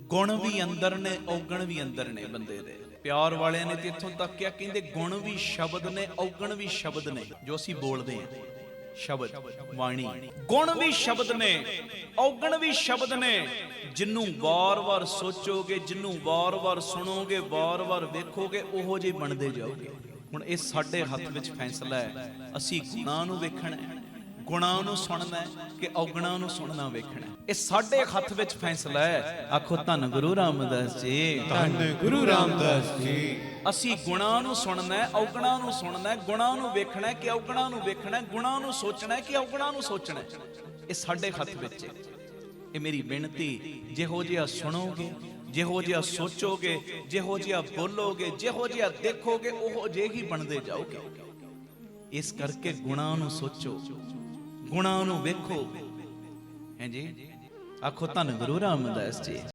ਗੁਣ ਵੀ ਅੰਦਰ ਨੇ, ਔਗਣ ਵੀ ਅੰਦਰ ਨੇ ਬੰਦੇ ਦੇ। ਪਿਆਰ ਵਾਲਿਆਂ ਨੇ ਤੇ ਇੱਥੋਂ ਤੱਕ ਕਿਹਾ, ਕਹਿੰਦੇ ਗੁਣ ਵੀ ਸ਼ਬਦ ਨੇ, ਔਗਣ ਵੀ ਸ਼ਬਦ ਨੇ, ਜੋ ਅਸੀਂ ਬੋਲਦੇ ਹਾਂ, ਸ਼ਬਦ ਬਾਣੀ। ਗੁਣ ਵੀ ਸ਼ਬਦ ਨੇ, ਔਗਣ ਵੀ ਸ਼ਬਦ ਨੇ। ਜਿਹਨੂੰ ਵਾਰ-ਵਾਰ ਸੋਚੋਗੇ, ਜਿਹਨੂੰ ਵਾਰ-ਵਾਰ ਸੁਣੋਗੇ, ਵਾਰ-ਵਾਰ ਵੇਖੋਗੇ, ਉਹੋ ਜਿਹੇ ਬਣਦੇ ਜਾਓਗੇ। ਹੁਣ ਇਹ ਸਾਡੇ ਹੱਥ ਵਿੱਚ ਫੈਸਲਾ ਹੈ, ਅਸੀਂ ਗੁਣਾਂ ਨੂੰ ਵੇਖਣਾ, ਗੁਣਾਂ ਨੂੰ ਸੁਣਨਾ ਕਿ ਔਗਣਾਂ ਨੂੰ ਸੁਣਨਾ ਵੇਖਣਾ। ਇਹ ਸਾਡੇ ਹੱਥ ਵਿੱਚ ਫੈਸਲਾ ਹੈ। ਆਖੋ ਧੰਨ ਗੁਰੂ ਰਾਮਦਾਸ ਜੀ, ਧੰਨ ਗੁਰੂ ਰਾਮਦਾਸ ਜੀ। ਅਸੀਂ ਗੁਣਾਂ ਨੂੰ ਸੁਣਨਾ, ਔਗਣਾਂ ਨੂੰ ਸੁਣਨਾ, ਗੁਣਾਂ ਨੂੰ ਵੇਖਣਾ ਕਿ ਔਗਣਾਂ ਨੂੰ ਵੇਖਣਾ, ਗੁਣਾਂ ਨੂੰ ਸੋਚਣਾ ਕਿ ਔਗਣਾਂ ਨੂੰ ਸੋਚਣਾ। ਇਹ ਸਾਡੇ ਹੱਥ ਵਿੱਚ ਹੈ। ਇਹ ਮੇਰੀ ਬੇਨਤੀ, ਜਿਹੋ ਜਿਹਾ ਸੁਣੋਗੇ, ਜਿਹੋ ਜਿਹਾ ਸੋਚੋਗੇ, ਜਿਹੋ ਜਿਹਾ ਬੋਲੋਗੇ, ਜਿਹੋ ਜਿਹਾ ਦੇਖੋਗੇ, ਉਹੋ ਜਿਹੇ ਹੀ ਬਣਦੇ ਜਾਓਗੇ। ਇਸ ਕਰਕੇ ਗੁਣਾਂ ਨੂੰ ਸੋਚੋ, ਗੁਣਾਂ ਨੂੰ ਵੇਖੋ। ਹੈ ਜੀ, ਆਖੋ ਧੰਨ ਗੁਰੂ ਰਾਮਦਾਸ ਜੀ।